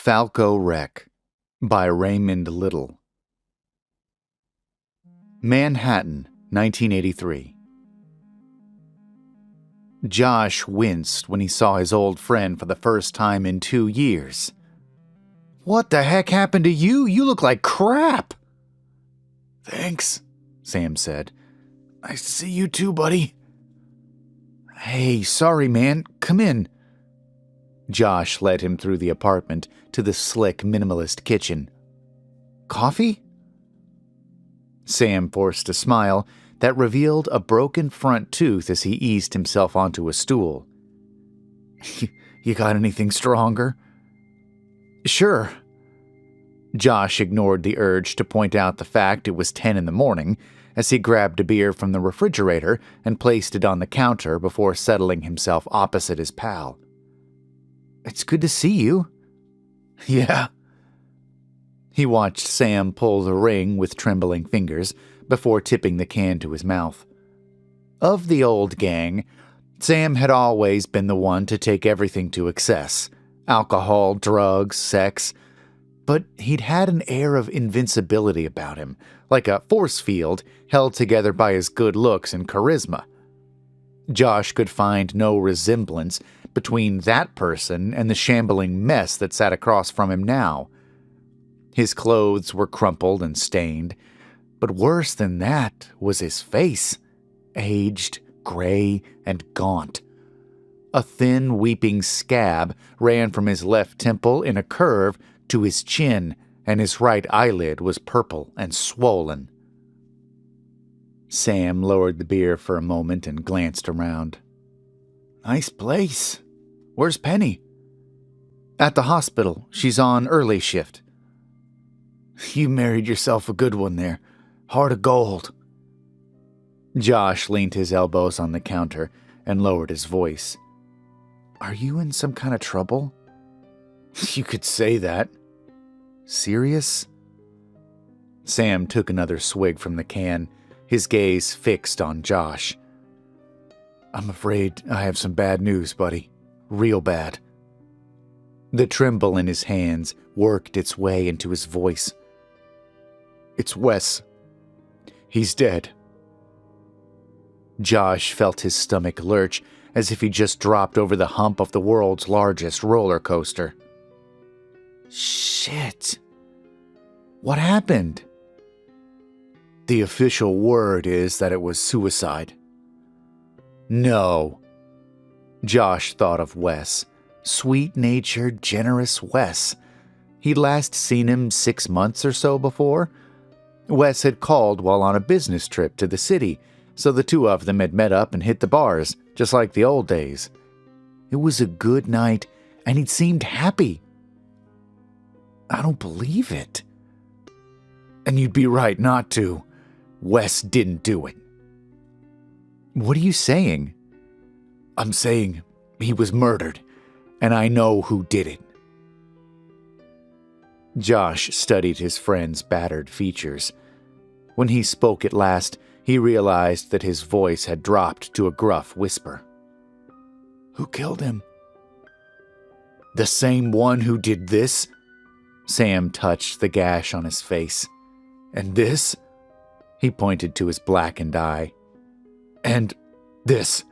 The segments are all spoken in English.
Falco Wreck by Raymond Little. Manhattan, 1983. Josh winced when he saw his old friend for the first time in 2 years. "What the heck happened to you? You look like crap." "Thanks," Sam said. "Nice to see you too, buddy." "Hey, sorry, man. Come in." Josh led him through the apartment to the slick minimalist kitchen. "Coffee?" Sam forced a smile that revealed a broken front tooth as he eased himself onto a stool. You got anything stronger?" "Sure." Josh ignored the urge to point out the fact it was 10 in the morning as he grabbed a beer from the refrigerator and placed it on the counter before settling himself opposite his pal. "It's good to see you." "Yeah." He watched Sam pull the ring with trembling fingers before tipping the can to his mouth. Of the old gang, Sam had always been the one to take everything to excess: alcohol, drugs, sex. But he'd had an air of invincibility about him, like a force field held together by his good looks and charisma. Josh could find no resemblance between that person and the shambling mess that sat across from him now. His clothes were crumpled and stained, but worse than that was his face, aged, gray, and gaunt. A thin, weeping scab ran from his left temple in a curve to his chin, and his right eyelid was purple and swollen. Sam lowered the beer for a moment and glanced around. "Nice place. Where's Penny?" "At the hospital. She's on early shift." "You married yourself a good one there. Heart of gold." Josh leaned his elbows on the counter and lowered his voice. "Are you in some kind of trouble?" "You could say that." "Serious?" Sam took another swig from the can, his gaze fixed on Josh. "I'm afraid I have some bad news, buddy. Real bad." The tremble in his hands worked its way into his voice. "It's Wes. He's dead." Josh felt his stomach lurch as if he just dropped over the hump of the world's largest roller coaster. "Shit. What happened?" "The official word is that it was suicide." "No." Josh thought of Wes. Sweet-natured, generous Wes. He'd last seen him 6 months or so before. Wes had called while on a business trip to the city, so the two of them had met up and hit the bars, just like the old days. It was a good night, and he'd seemed happy. "I don't believe it." "And you'd be right not to. Wes didn't do it." "What are you saying?" "I'm saying he was murdered, and I know who did it." Josh studied his friend's battered features. When he spoke at last, he realized that his voice had dropped to a gruff whisper. "Who killed him?" "The same one who did this." Sam touched the gash on his face. "And this?" He pointed to his blackened eye. "And this."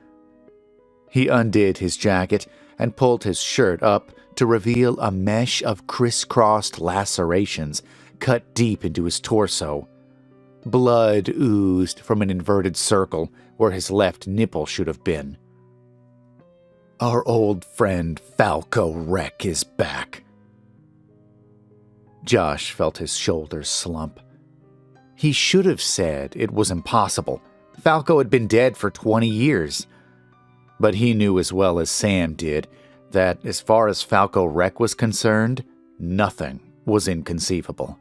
He undid his jacket and pulled his shirt up to reveal a mesh of crisscrossed lacerations cut deep into his torso. Blood oozed from an inverted circle where his left nipple should have been. "Our old friend Falco Wreck is back." Josh felt his shoulders slump. He should have said it was impossible. Falco had been dead for 20 years. But he knew as well as Sam did that as far as Falco Wreck was concerned, nothing was inconceivable.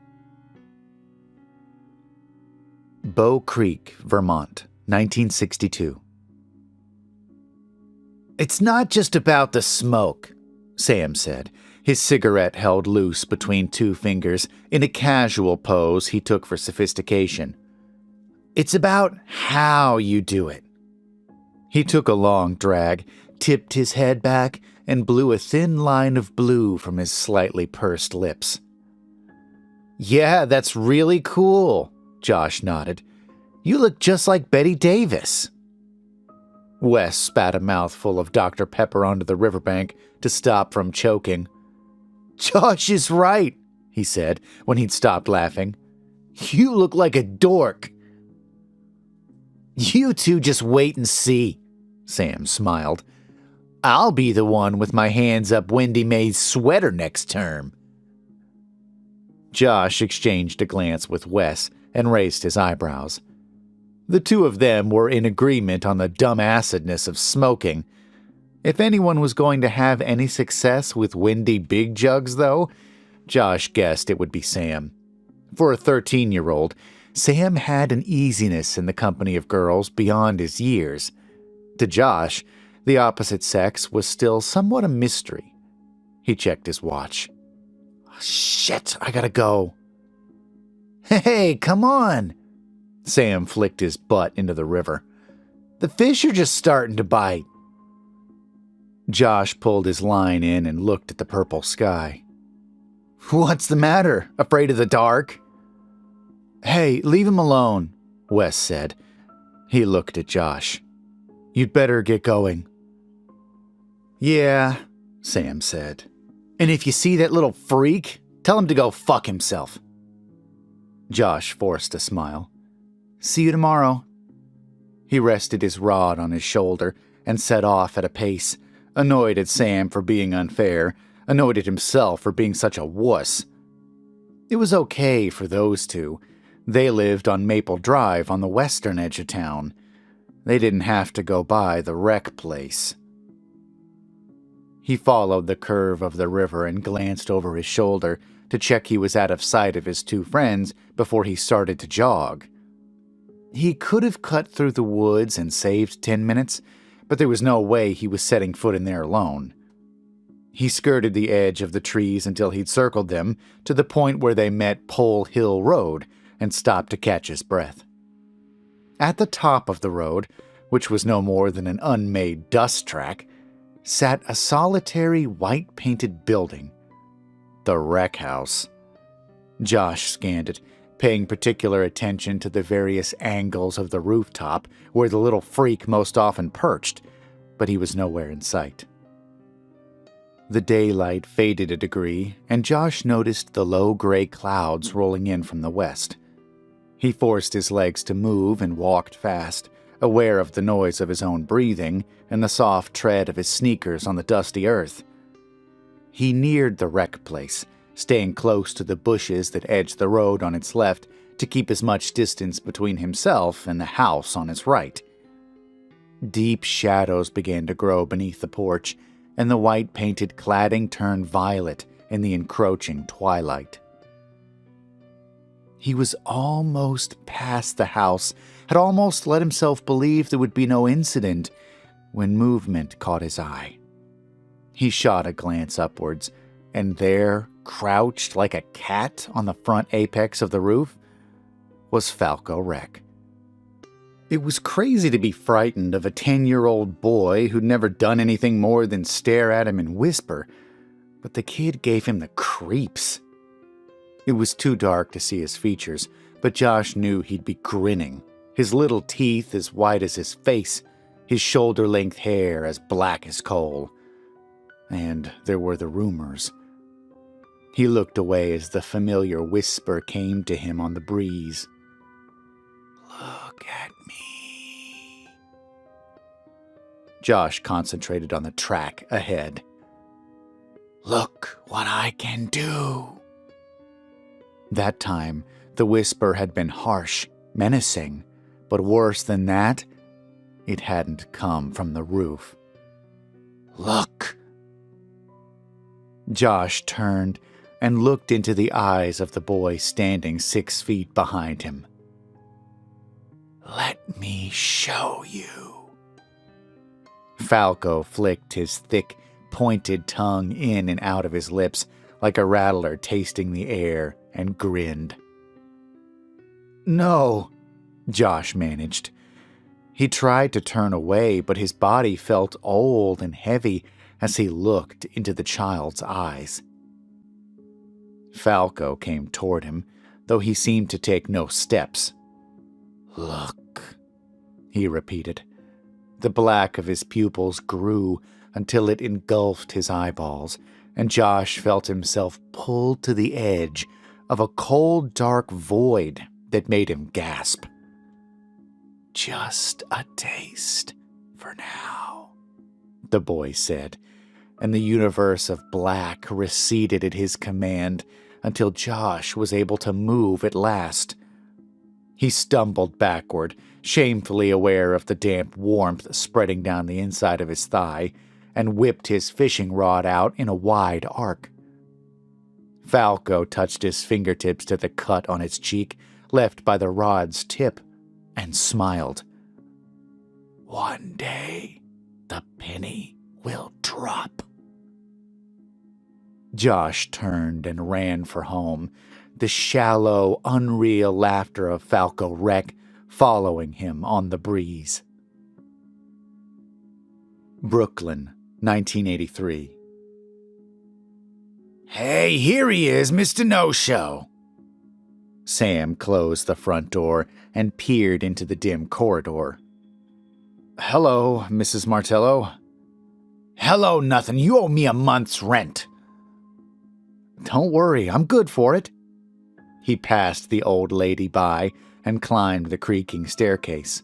Bow Creek, Vermont, 1962. "It's not just about the smoke," Sam said, his cigarette held loose between 2 fingers in a casual pose he took for sophistication. "It's about how you do it." He took a long drag, tipped his head back, and blew a thin line of blue from his slightly pursed lips. "Yeah, that's really cool," Josh nodded. "You look just like Betty Davis." Wes spat a mouthful of Dr. Pepper onto the riverbank to stop from choking. "Josh is right," he said when he'd stopped laughing. "You look like a dork." "You two just wait and see," Sam smiled. "I'll be the one with my hands up Wendy Mae's sweater next term." Josh exchanged a glance with Wes and raised his eyebrows. The two of them were in agreement on the dumbassedness of smoking. If anyone was going to have any success with Wendy Big Jugs, though, Josh guessed it would be Sam. For a 13-year-old, Sam had an easiness in the company of girls beyond his years. To Josh, the opposite sex was still somewhat a mystery. He checked his watch. "Shit, I gotta go." "Hey, come on." Sam flicked his butt into the river. "The fish are just starting to bite." Josh pulled his line in and looked at the purple sky. "What's the matter? Afraid of the dark?" "Hey, leave him alone," Wes said. He looked at Josh. "You'd better get going." "Yeah," Sam said. "And if you see that little freak, tell him to go fuck himself." Josh forced a smile. "See you tomorrow." He rested his rod on his shoulder and set off at a pace, annoyed at Sam for being unfair, annoyed at himself for being such a wuss. It was okay for those two. They lived on Maple Drive on the western edge of town. They didn't have to go by the wreck place. He followed the curve of the river and glanced over his shoulder to check he was out of sight of his two friends before he started to jog. He could have cut through the woods and saved 10 minutes, but there was no way he was setting foot in there alone. He skirted the edge of the trees until he'd circled them to the point where they met Pole Hill Road and stopped to catch his breath. At the top of the road, which was no more than an unmade dust track, sat a solitary white-painted building. The Wreck House. Josh scanned it, paying particular attention to the various angles of the rooftop where the little freak most often perched, but he was nowhere in sight. The daylight faded a degree, and Josh noticed the low gray clouds rolling in from the west. He forced his legs to move and walked fast, aware of the noise of his own breathing and the soft tread of his sneakers on the dusty earth. He neared the wreck place, staying close to the bushes that edged the road on its left to keep as much distance between himself and the house on his right. Deep shadows began to grow beneath the porch, and the white-painted cladding turned violet in the encroaching twilight. He was almost past the house, had almost let himself believe there would be no incident, when movement caught his eye. He shot a glance upwards, and there, crouched like a cat on the front apex of the roof, was Falco Wreck. It was crazy to be frightened of a 10-year-old boy who'd never done anything more than stare at him and whisper, but the kid gave him the creeps. It was too dark to see his features, but Josh knew he'd be grinning, his little teeth as white as his face, his shoulder-length hair as black as coal. And there were the rumors. He looked away as the familiar whisper came to him on the breeze. "Look at me." Josh concentrated on the track ahead. "Look what I can do." That time, the whisper had been harsh, menacing, but worse than that, it hadn't come from the roof. "Look." Josh turned and looked into the eyes of the boy standing 6 feet behind him. "Let me show you." Falco flicked his thick, pointed tongue in and out of his lips like a rattler tasting the air and grinned. "No," Josh managed. He tried to turn away, but his body felt old and heavy as he looked into the child's eyes. Falco came toward him, though he seemed to take no steps. "Look," he repeated. The black of his pupils grew until it engulfed his eyeballs, and Josh felt himself pulled to the edge of a cold, dark void that made him gasp. "Just a taste for now," the boy said, and the universe of black receded at his command until Josh was able to move at last. He stumbled backward, shamefully aware of the damp warmth spreading down the inside of his thigh, and whipped his fishing rod out in a wide arc. Falco touched his fingertips to the cut on its cheek left by the rod's tip and smiled. "One day, the penny will drop." Josh turned and ran for home, the shallow, unreal laughter of Falco Wreck following him on the breeze. Brooklyn, 1983. "Hey, here he is, Mr. No-Show." Sam closed the front door and peered into the dim corridor. "Hello, Mrs. Martello." "Hello, nothing. You owe me a month's rent." "Don't worry, I'm good for it." He passed the old lady by and climbed the creaking staircase.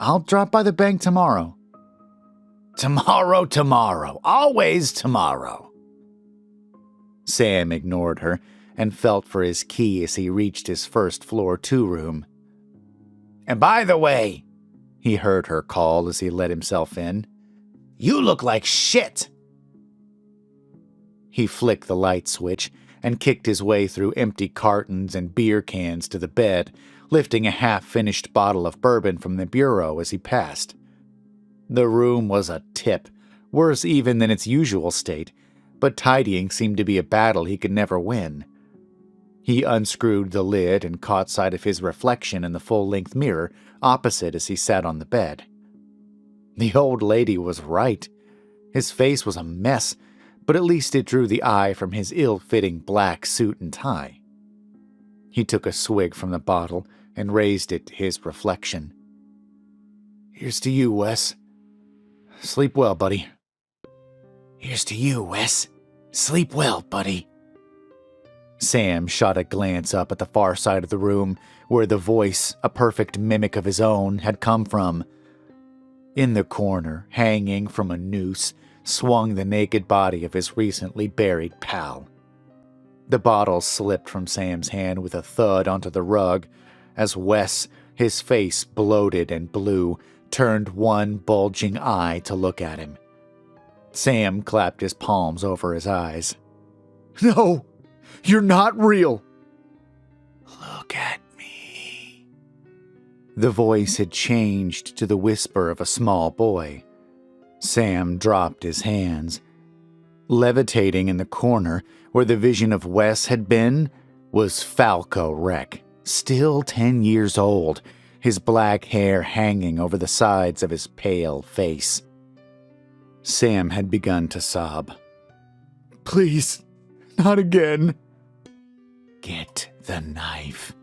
"I'll drop by the bank tomorrow." Tomorrow. Always tomorrow." Sam ignored her and felt for his key as he reached his first-floor two-room. "And by the way," he heard her call as he let himself in, "you look like shit." He flicked the light switch and kicked his way through empty cartons and beer cans to the bed, lifting a half-finished bottle of bourbon from the bureau as he passed. The room was a tip, worse even than its usual state, but tidying seemed to be a battle he could never win. He unscrewed the lid and caught sight of his reflection in the full-length mirror opposite as he sat on the bed. The old lady was right. His face was a mess, but at least it drew the eye from his ill-fitting black suit and tie. He took a swig from the bottle and raised it to his reflection. "Here's to you, Wes. Sleep well, buddy." "Here's to you, Wes. Sleep well, buddy." Sam shot a glance up at the far side of the room, where the voice, a perfect mimic of his own, had come from. In the corner, hanging from a noose, swung the naked body of his recently buried pal. The bottle slipped from Sam's hand with a thud onto the rug, as Wes, his face bloated and blue, turned one bulging eye to look at him. Sam clapped his palms over his eyes. "No, you're not real." "Look at me." The voice had changed to the whisper of a small boy. Sam dropped his hands. Levitating in the corner, where the vision of Wes had been, was Falco Wreck, still 10 years old, his black hair hanging over the sides of his pale face. Sam had begun to sob. "Please, not again." "Get the knife."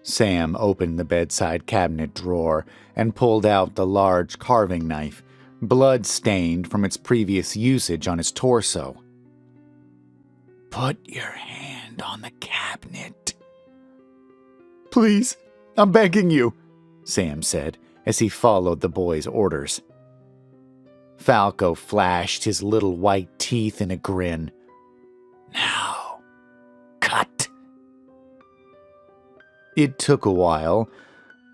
Sam opened the bedside cabinet drawer and pulled out the large carving knife, blood-stained from its previous usage on his torso. "Put your hand on the cabinet." "Please, I'm begging you," Sam said as he followed the boy's orders. Falco flashed his little white teeth in a grin. "Now, cut." It took a while,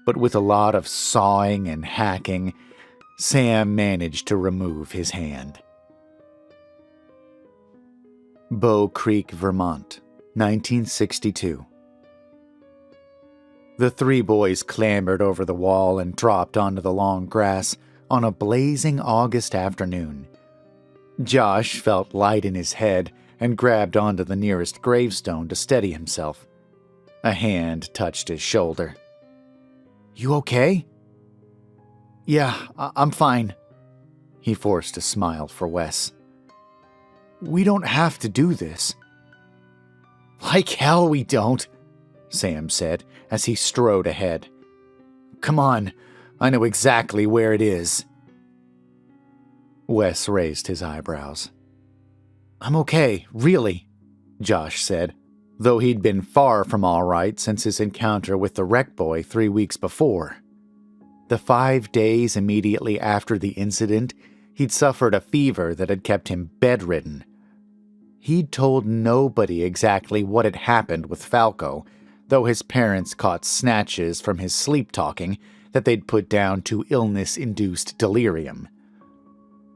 but with a lot of sawing and hacking, Sam managed to remove his hand. Bow Creek, Vermont, 1962. The three boys clambered over the wall and dropped onto the long grass on a blazing August afternoon. Josh felt light in his head and grabbed onto the nearest gravestone to steady himself. A hand touched his shoulder. "You okay?" Yeah, I'm fine. He forced a smile for Wes. We don't have to do this. Like hell we don't, Sam said as he strode ahead. Come on, I know exactly where it is. Wes raised his eyebrows. I'm okay, really, Josh said, though he'd been far from all right since his encounter with the wreck boy 3 weeks before. The 5 days immediately after the incident, he'd suffered a fever that had kept him bedridden. He'd told nobody exactly what had happened with Falco, though his parents caught snatches from his sleep-talking that they'd put down to illness-induced delirium.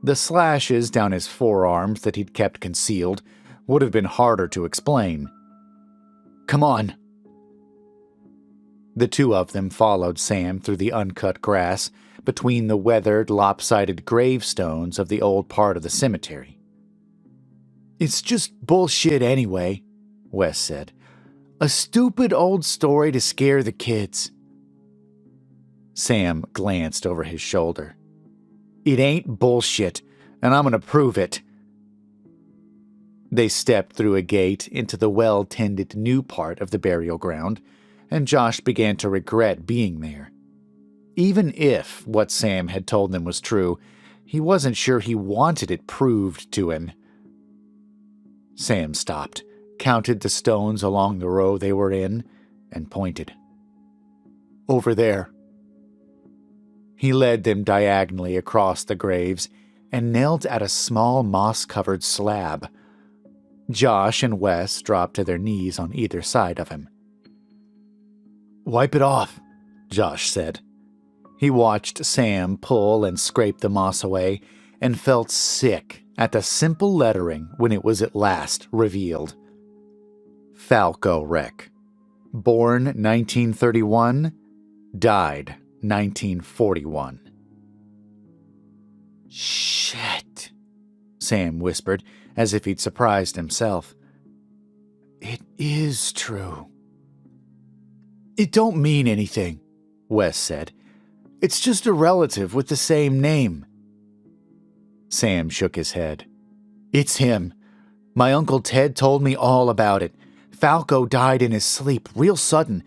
The slashes down his forearms that he'd kept concealed would have been harder to explain. Come on. The two of them followed Sam through the uncut grass between the weathered, lopsided gravestones of the old part of the cemetery. It's just bullshit anyway, Wes said. A stupid old story to scare the kids. Sam glanced over his shoulder. It ain't bullshit, and I'm gonna prove it. They stepped through a gate into the well-tended new part of the burial ground, and Josh began to regret being there. Even if what Sam had told them was true, he wasn't sure he wanted it proved to him. Sam stopped, counted the stones along the row they were in, and pointed. Over there. He led them diagonally across the graves and knelt at a small moss-covered slab. Josh and Wes dropped to their knees on either side of him. Wipe it off, Josh said. He watched Sam pull and scrape the moss away and felt sick at the simple lettering when it was at last revealed. Falco Wreck. Born 1931, died 1941. Shit, Sam whispered, as if he'd surprised himself. It is true. It don't mean anything, Wes said. It's just a relative with the same name. Sam shook his head. It's him. My Uncle Ted told me all about it. Falco died in his sleep, real sudden.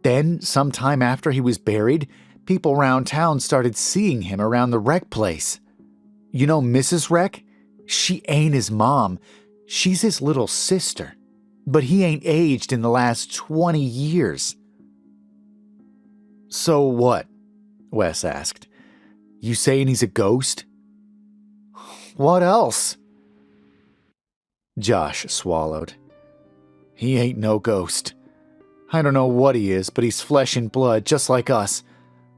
Then, sometime after he was buried, people round town started seeing him around the wreck place. You know Mrs. Wreck? She ain't his mom. She's his little sister. But he ain't aged in the last 20 years. So what? Wes asked. You saying he's a ghost? What else? Josh swallowed. He ain't no ghost. I don't know what he is, but he's flesh and blood just like us.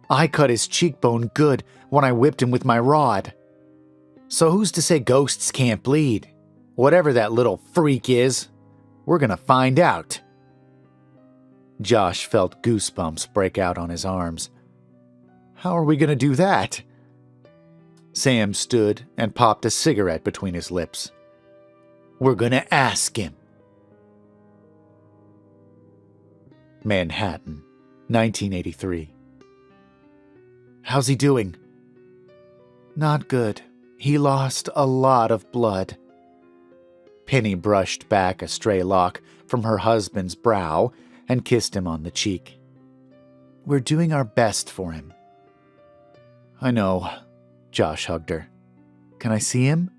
I cut his cheekbone good when I whipped him with my rod. So who's to say ghosts can't bleed? Whatever that little freak is, we're gonna find out. Josh felt goosebumps break out on his arms. How are we gonna do that? Sam stood and popped a cigarette between his lips. We're gonna ask him. Manhattan, 1983. How's he doing? Not good. He lost a lot of blood. Penny brushed back a stray lock from her husband's brow and kissed him on the cheek. We're doing our best for him. I know, Josh hugged her. Can I see him?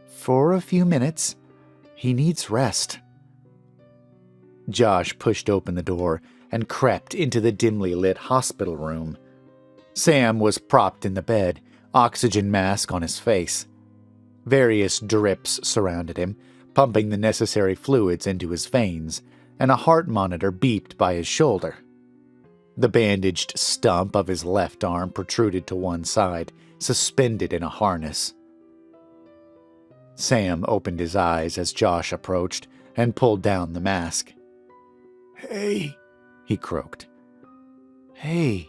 For a few minutes. He needs rest. Josh pushed open the door and crept into the dimly lit hospital room. Sam was propped in the bed, oxygen mask on his face. Various drips surrounded him, pumping the necessary fluids into his veins, and a heart monitor beeped by his shoulder. The bandaged stump of his left arm protruded to one side, suspended in a harness. Sam opened his eyes as Josh approached and pulled down the mask. Hey, he croaked. Hey.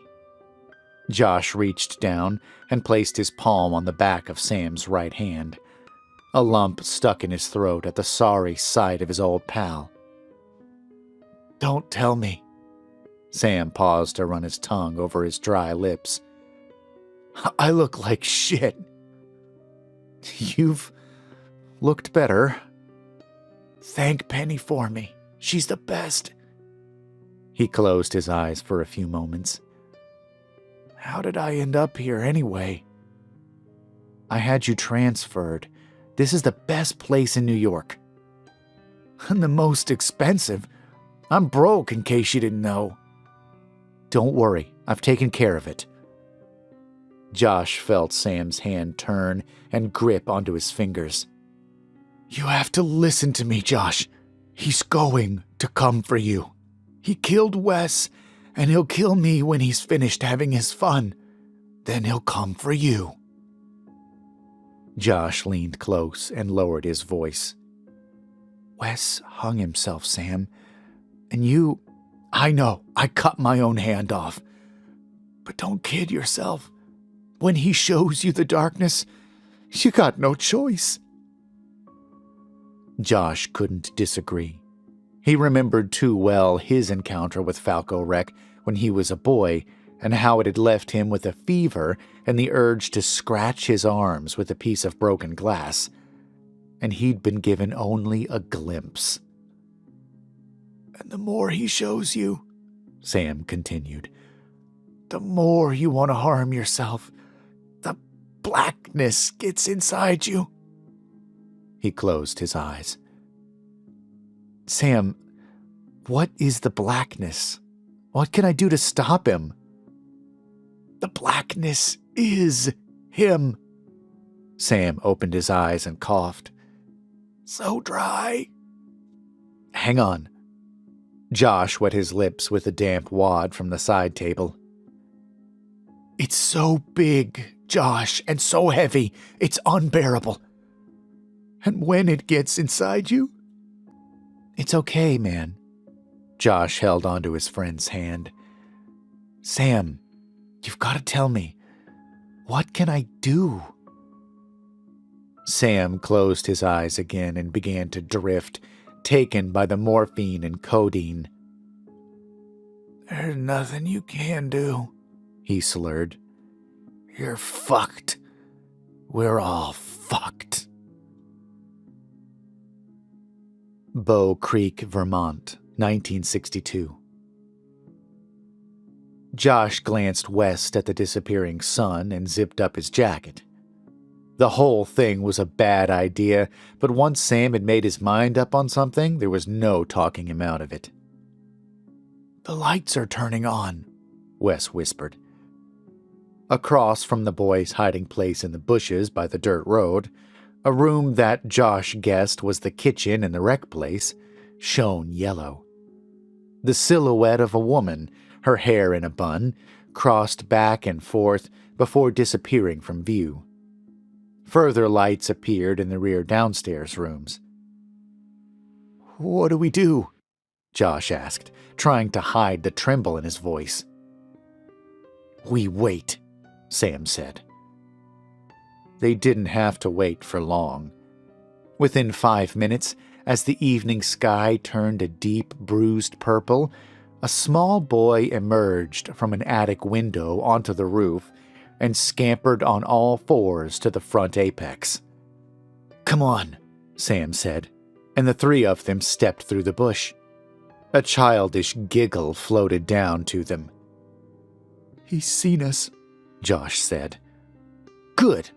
Josh reached down and placed his palm on the back of Sam's right hand. A lump stuck in his throat at the sorry sight of his old pal. Don't tell me. Sam paused to run his tongue over his dry lips. I look like shit. You've looked better. Thank Penny for me. She's the best. He closed his eyes for a few moments. How did I end up here anyway? I had you transferred. This is the best place in New York. And the most expensive. I'm broke, in case you didn't know. Don't worry, I've taken care of it. Josh felt Sam's hand turn and grip onto his fingers. You have to listen to me, Josh. He's going to come for you. He killed Wes, and he'll kill me when he's finished having his fun. Then he'll come for you. Josh leaned close and lowered his voice. Wes hung himself, Sam. And you... I know, I cut my own hand off. But don't kid yourself. When he shows you the darkness, you got no choice. Josh couldn't disagree. He remembered too well his encounter with Falco Wreck when he was a boy, and how it had left him with a fever and the urge to scratch his arms with a piece of broken glass. And he'd been given only a glimpse. And the more he shows you, Sam continued, the more you want to harm yourself. The blackness gets inside you. He closed his eyes. Sam, what is the blackness? What can I do to stop him? The blackness is him. Sam opened his eyes and coughed. So dry. Hang on. Josh wet his lips with a damp wad from the side table. It's so big, Josh, and so heavy, it's unbearable. And when it gets inside you... It's okay, man. Josh held onto his friend's hand. Sam, you've got to tell me. What can I do? Sam closed his eyes again and began to drift, taken by the morphine and codeine. There's nothing you can do, he slurred. You're fucked. We're all fucked. Bow Creek, Vermont, 1962. Josh glanced west at the disappearing sun and zipped up his jacket. The whole thing was a bad idea, but once Sam had made his mind up on something, there was no talking him out of it. The lights are turning on, Wes whispered. Across from the boys' hiding place in the bushes by the dirt road, a room that Josh guessed was the kitchen in the wreck place, shone yellow. The silhouette of a woman, her hair in a bun, crossed back and forth before disappearing from view. Further lights appeared in the rear downstairs rooms. What do we do? Josh asked, trying to hide the tremble in his voice. We wait, Sam said. They didn't have to wait for long. Within 5 minutes, as the evening sky turned a deep, bruised purple, a small boy emerged from an attic window onto the roof and scampered on all fours to the front apex. Come on, Sam said, and the three of them stepped through the bush. A childish giggle floated down to them. He's seen us, Josh said. Good.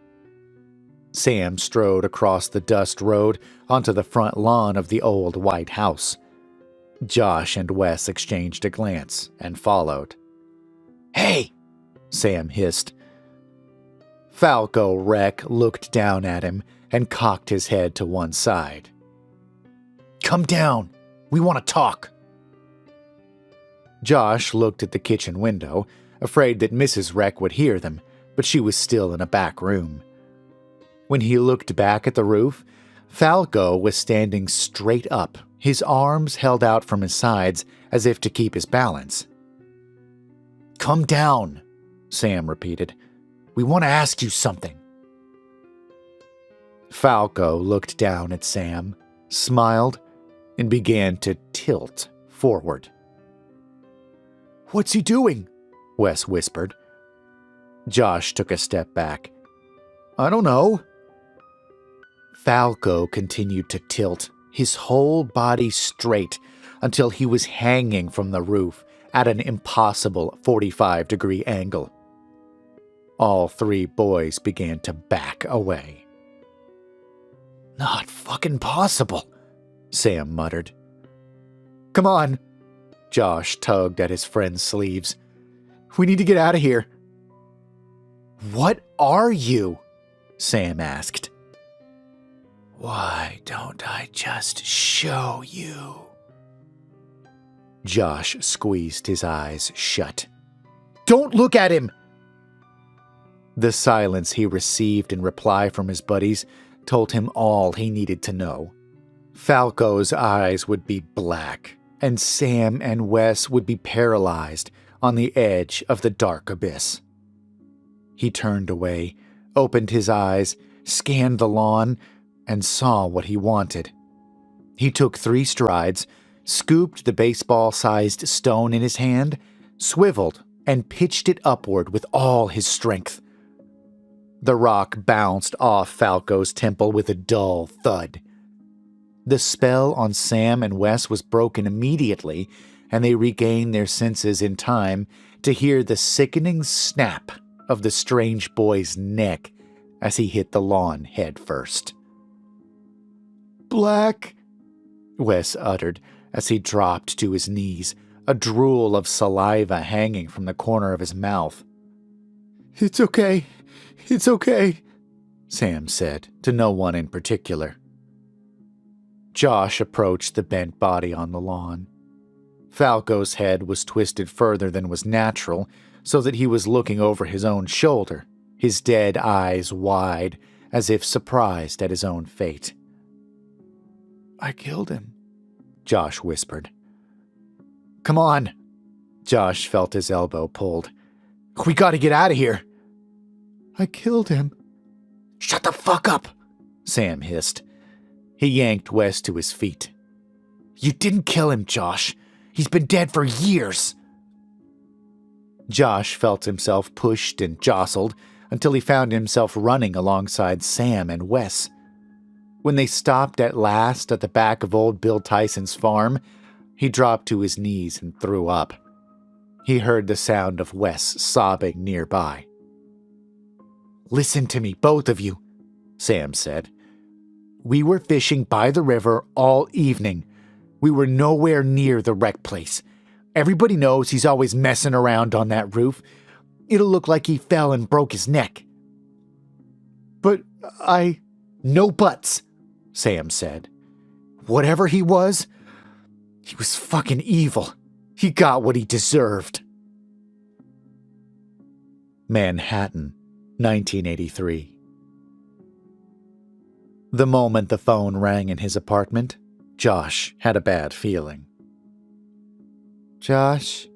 Sam strode across the dust road onto the front lawn of the old white house. Josh and Wes exchanged a glance and followed. Hey, Sam hissed. Falco Wreck looked down at him and cocked his head to one side. Come down. We want to talk. Josh looked at the kitchen window, afraid that Mrs. Wreck would hear them, but she was still in a back room. When he looked back at the roof, Falco was standing straight up, his arms held out from his sides as if to keep his balance. Come down, Sam repeated. We want to ask you something. Falco looked down at Sam, smiled, and began to tilt forward. What's he doing? Wes whispered. Josh took a step back. I don't know. Falco continued to tilt, his whole body straight, until he was hanging from the roof at an impossible 45-degree angle. All three boys began to back away. Not fucking possible, Sam muttered. Come on, Josh tugged at his friend's sleeves. We need to get out of here. What are you? Sam asked. Why don't I just show you? Josh squeezed his eyes shut. Don't look at him! The silence he received in reply from his buddies told him all he needed to know. Falco's eyes would be black, and Sam and Wes would be paralyzed on the edge of the dark abyss. He turned away, opened his eyes, scanned the lawn, and saw what he wanted. He took 3 strides, scooped the baseball-sized stone in his hand, swiveled, and pitched it upward with all his strength. The rock bounced off Falco's temple with a dull thud. The spell on Sam and Wes was broken immediately, and they regained their senses in time to hear the sickening snap of the strange boy's neck as he hit the lawn head first. Black, Wes uttered as he dropped to his knees, a drool of saliva hanging from the corner of his mouth. It's okay, Sam said to no one in particular. Josh approached the bent body on the lawn. Falco's head was twisted further than was natural, so that he was looking over his own shoulder, his dead eyes wide, as if surprised at his own fate. I killed him, Josh whispered. Come on, Josh felt his elbow pulled. We gotta get out of here. I killed him. Shut the fuck up, Sam hissed. He yanked Wes to his feet. You didn't kill him, Josh. He's been dead for years. Josh felt himself pushed and jostled until he found himself running alongside Sam and Wes. When they stopped at last at the back of old Bill Tyson's farm, he dropped to his knees and threw up. He heard the sound of Wes sobbing nearby. Listen to me, both of you, Sam said. We were fishing by the river all evening. We were nowhere near the wreck place. Everybody knows he's always messing around on that roof. It'll look like he fell and broke his neck. But No buts, Sam said. Whatever he was fucking evil. He got what he deserved. Manhattan, 1983. The moment the phone rang in his apartment, Josh had a bad feeling. Josh?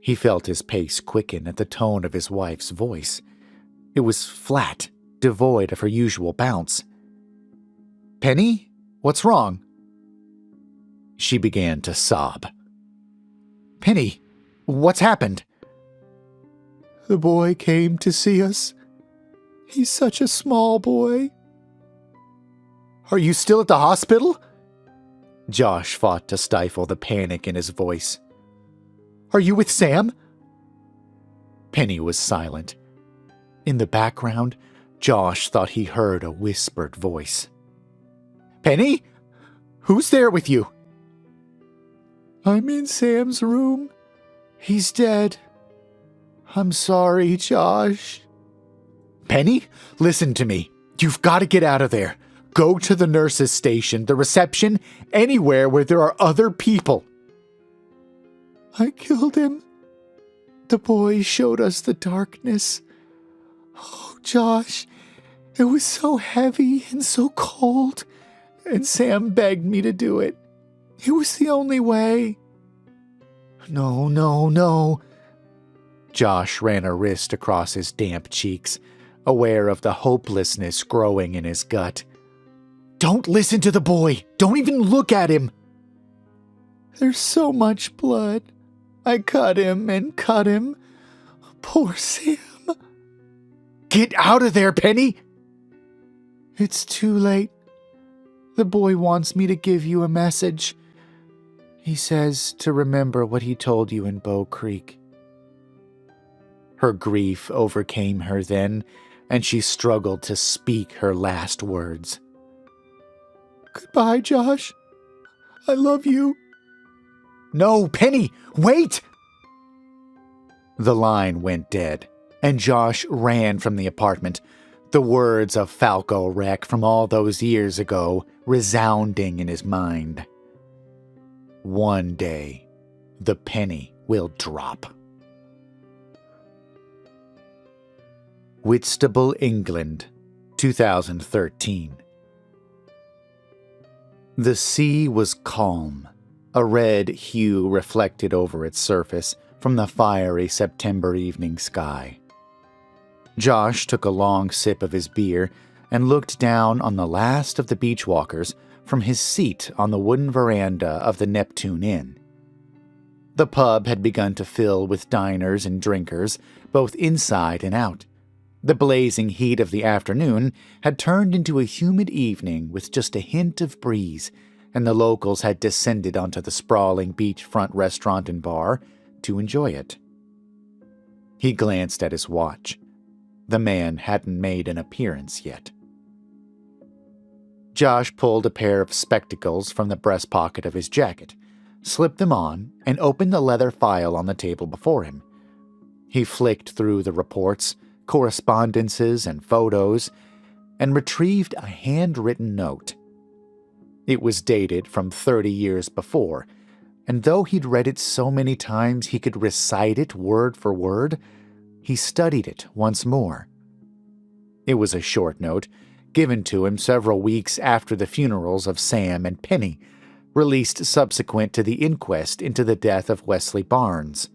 He felt his pace quicken at the tone of his wife's voice. It was flat, devoid of her usual bounce. Penny? What's wrong? She began to sob. Penny, what's happened? The boy came to see us. He's such a small boy. Are you still at the hospital? Josh fought to stifle the panic in his voice. Are you with Sam? Penny was silent. In the background, Josh thought he heard a whispered voice. Penny? Who's there with you? I'm in Sam's room. He's dead. I'm sorry, Josh. Penny, listen to me. You've got to get out of there. Go to the nurse's station, the reception, anywhere where there are other people. I killed him. The boy showed us the darkness. Oh, Josh, it was so heavy and so cold, and Sam begged me to do it. It was the only way. No. Josh ran a wrist across his damp cheeks, aware of the hopelessness growing in his gut. Don't listen to the boy. Don't even look at him. There's so much blood. I cut him and cut him. Poor Sam. Get out of there, Penny! It's too late. The boy wants me to give you a message. He says to remember what he told you in Bow Creek. Her grief overcame her then, and she struggled to speak her last words. Goodbye, Josh. I love you. No, Penny, wait! The line went dead, and Josh ran from the apartment, the words of Falco Wreck from all those years ago resounding in his mind. One day, the penny will drop. Whitstable, England, 2013. The sea was calm, a red hue reflected over its surface from the fiery September evening sky. Josh took a long sip of his beer and looked down on the last of the beach walkers from his seat on the wooden veranda of the Neptune Inn. The pub had begun to fill with diners and drinkers, both inside and out. The blazing heat of the afternoon had turned into a humid evening with just a hint of breeze, and the locals had descended onto the sprawling beachfront restaurant and bar to enjoy it. He glanced at his watch. The man hadn't made an appearance yet. Josh pulled a pair of spectacles from the breast pocket of his jacket, slipped them on, and opened the leather file on the table before him. He flicked through the reports, correspondences, and photos, and retrieved a handwritten note. It was dated from 30 years before, and though he'd read it so many times he could recite it word for word, he studied it once more. It was a short note, given to him several weeks after the funerals of Sam and Penny, released subsequent to the inquest into the death of Wesley Barnes.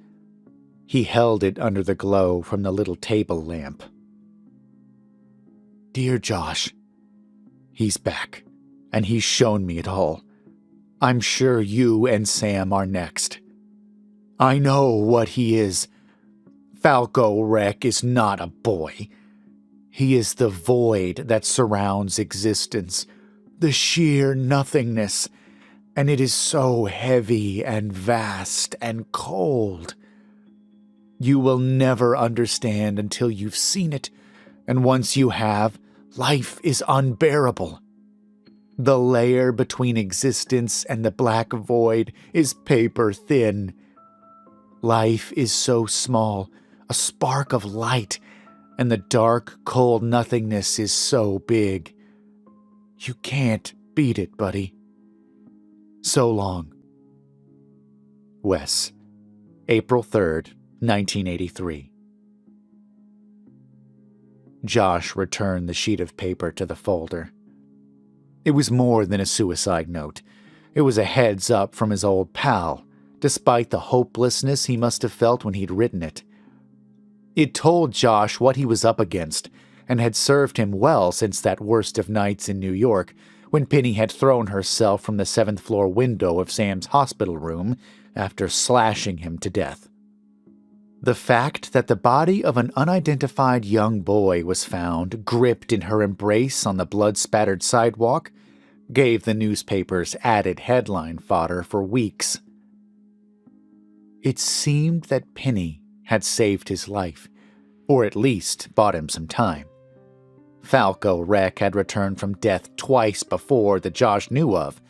He held it under the glow from the little table lamp. Dear Josh, he's back, and he's shown me it all. I'm sure you and Sam are next. I know what he is. Falco Wreck is not a boy. He is the void that surrounds existence, the sheer nothingness, and it is so heavy and vast and cold. You will never understand until you've seen it, and once you have, life is unbearable. The layer between existence and the black void is paper thin. Life is so small, a spark of light, and the dark, cold nothingness is so big. You can't beat it, buddy. So long. Wes, April 3rd, 1983. Josh returned the sheet of paper to the folder. It was more than a suicide note. It was a heads up from his old pal, despite the hopelessness he must have felt when he'd written it. It told Josh what he was up against, and had served him well since that worst of nights in New York, when Penny had thrown herself from the 7th floor window of Sam's hospital room after slashing him to death. The fact that the body of an unidentified young boy was found gripped in her embrace on the blood-spattered sidewalk gave the newspapers added headline fodder for weeks. It seemed that Penny had saved his life, or at least bought him some time. Falco Wreck had returned from death twice before that Josh knew of,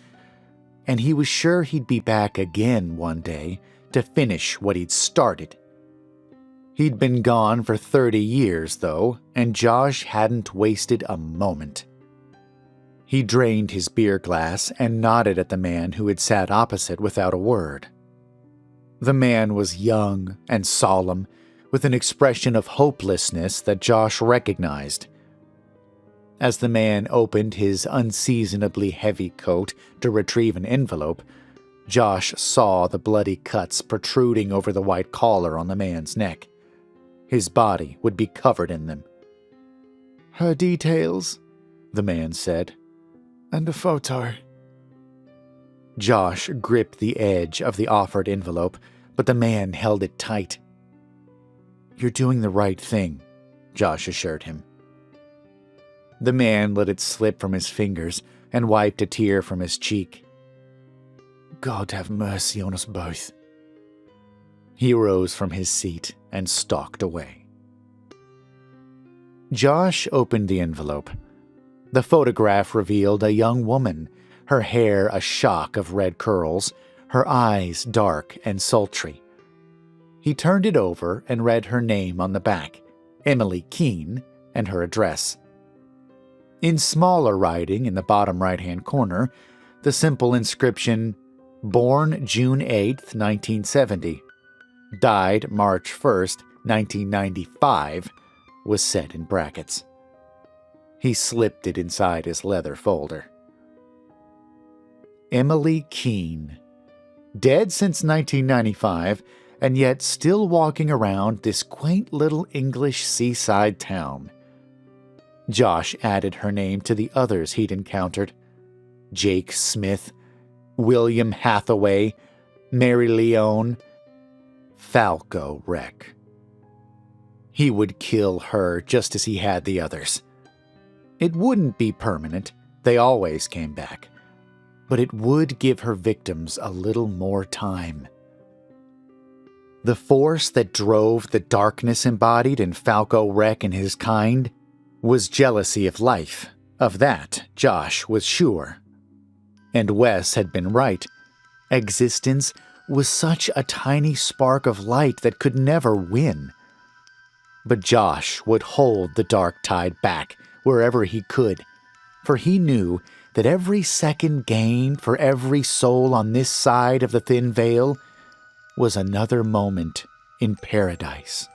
and he was sure he'd be back again one day to finish what he'd started. He'd been gone for 30 years, though, and Josh hadn't wasted a moment. He drained his beer glass and nodded at the man who had sat opposite without a word. The man was young and solemn, with an expression of hopelessness that Josh recognized. As the man opened his unseasonably heavy coat to retrieve an envelope, Josh saw the bloody cuts protruding over the white collar on the man's neck. His body would be covered in them. Her details, the man said. And a photo. Josh gripped the edge of the offered envelope, but the man held it tight. You're doing the right thing, Josh assured him. The man let it slip from his fingers and wiped a tear from his cheek. God have mercy on us both. He rose from his seat and stalked away. Josh opened the envelope. The photograph revealed a young woman, her hair a shock of red curls, her eyes dark and sultry. He turned it over and read her name on the back, Emily Keene, and her address. In smaller writing in the bottom right-hand corner, the simple inscription, Born June 8, 1970, died March 1st, 1995, was set in brackets. He slipped it inside his leather folder. Emily Keene, dead since 1995, and yet still walking around this quaint little English seaside town. Josh added her name to the others he'd encountered. Jake Smith, William Hathaway, Mary Leone, Falco Wreck. He would kill her just as he had the others. It wouldn't be permanent, they always came back, but it would give her victims a little more time. The force that drove the darkness embodied in Falco Wreck and his kind was jealousy of life. Of that, Josh was sure. And Wes had been right. Existence was such a tiny spark of light that could never win. But Josh would hold the dark tide back wherever he could, for he knew that every second gained for every soul on this side of the thin veil was another moment in paradise.